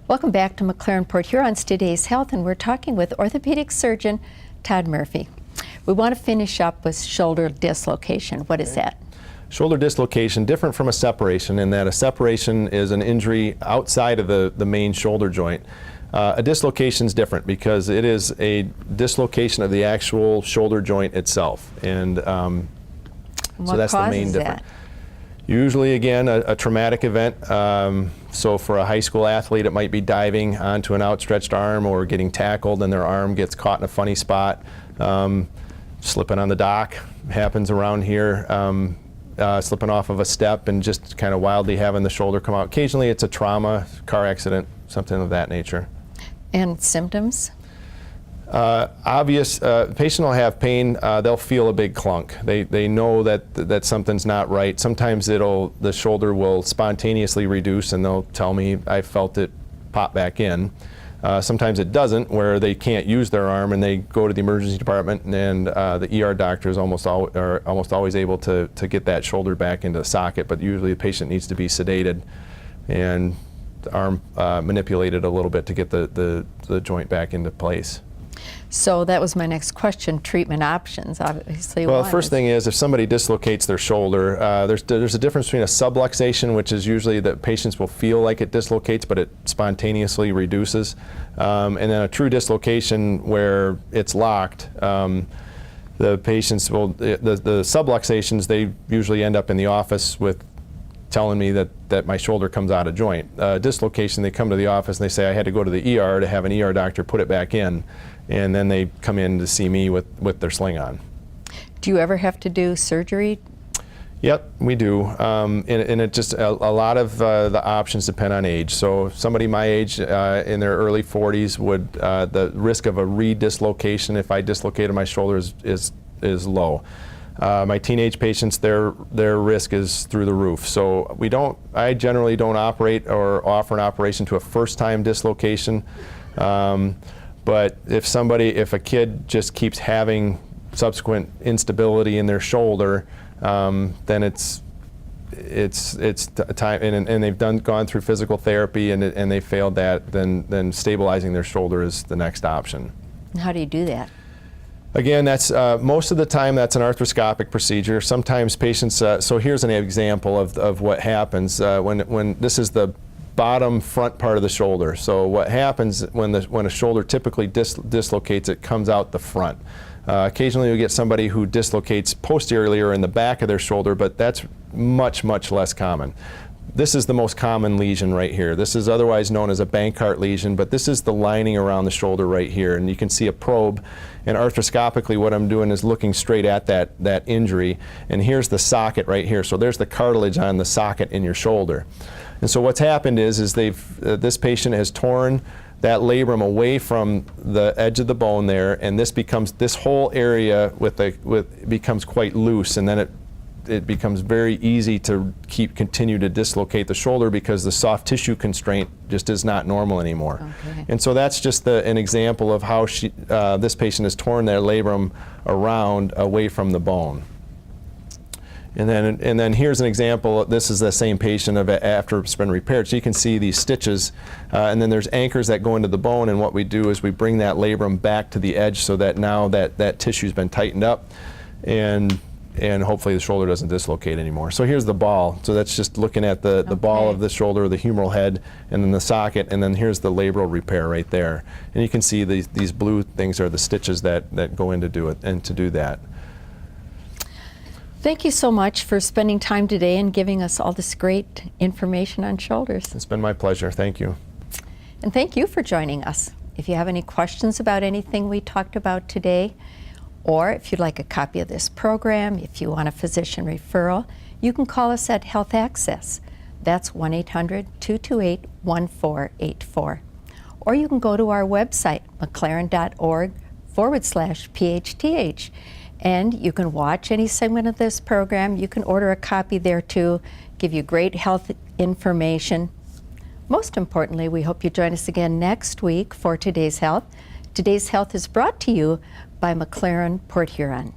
Welcome back to McLaren Port Huron's Today's Health, and we're talking with orthopedic surgeon Todd Murphy. We want to finish up with shoulder dislocation. What is that? Shoulder dislocation, different from a separation in that a separation is an injury outside of the main shoulder joint. A dislocation is different because it is a dislocation of the actual shoulder joint itself, and so that's the main difference. Usually, again, a traumatic event. So for a high school athlete, it might be diving onto an outstretched arm or getting tackled and their arm gets caught in a funny spot. Slipping on the dock happens around here. Slipping off of a step and just kind of wildly having the shoulder come out. Occasionally it's a trauma, car accident, something of that nature. And symptoms? Obvious, patient will have pain, they'll feel a big clunk. They know that something's not right. Sometimes the shoulder will spontaneously reduce and they'll tell me, I felt it pop back in. Sometimes it doesn't, where they can't use their arm and they go to the emergency department, and the ER doctor is almost always able to get that shoulder back into the socket, but usually the patient needs to be sedated and the arm manipulated a little bit to get the joint back into place. So that was my next question, treatment options, obviously. Well, the first thing is if somebody dislocates their shoulder, there's a difference between a subluxation, which is usually that patients will feel like it dislocates, but it spontaneously reduces, and then a true dislocation where it's locked. The patients will, the subluxations, they usually end up in the office with telling me that my shoulder comes out of joint. Dislocation, they come to the office and they say I had to go to the ER to have an ER doctor put it back in, and then they come in to see me with their sling on. Do you ever have to do surgery? Yep, we do, and it just a lot of the options depend on age. So somebody my age in their early 40s would the risk of a re-dislocation if I dislocated my shoulder is low. My teenage patients, their risk is through the roof. So I generally don't operate or offer an operation to a first-time dislocation. But if a kid just keeps having subsequent instability in their shoulder, then it's time, and they've gone through physical therapy and they failed that, then stabilizing their shoulder is the next option. And how do you do that? Again, that's most of the time that's an arthroscopic procedure. Sometimes patients, so here's an example of what happens when this is the bottom front part of the shoulder. So what happens when a shoulder typically dislocates, it comes out the front. Occasionally we get somebody who dislocates posteriorly or in the back of their shoulder, but that's much, much less common. This is the most common lesion right here. This is otherwise known as a Bankart lesion, but this is the lining around the shoulder right here, and you can see a probe, and arthroscopically what I'm doing is looking straight at that injury, and here's the socket right here. So there's the cartilage on the socket in your shoulder. And so what's happened is this patient has torn that labrum away from the edge of the bone there, and this whole area becomes quite loose, and then it becomes very easy to continue to dislocate the shoulder because the soft tissue constraint just is not normal anymore. Okay. And so that's just an example of how this patient has torn their labrum around away from the bone. And then here's an example. This is the same patient after it's been repaired. So you can see these stitches, and then there's anchors that go into the bone. And what we do is we bring that labrum back to the edge so that now that tissue's been tightened up, and hopefully the shoulder doesn't dislocate anymore. So here's the ball. So that's just looking at the ball of the shoulder, the humeral head, and then the socket, and then here's the labral repair right there. And you can see these blue things are the stitches that go in to do it and to do that. Thank you so much for spending time today and giving us all this great information on shoulders. It's been my pleasure. Thank you. And thank you for joining us. If you have any questions about anything we talked about today, or if you'd like a copy of this program, if you want a physician referral, you can call us at Health Access. That's 1-800-228-1484. Or you can go to our website, mclaren.org/PHTH. And you can watch any segment of this program. You can order a copy there too, give you great health information. Most importantly, we hope you join us again next week for Today's Health. Today's Health is brought to you by McLaren Port Huron.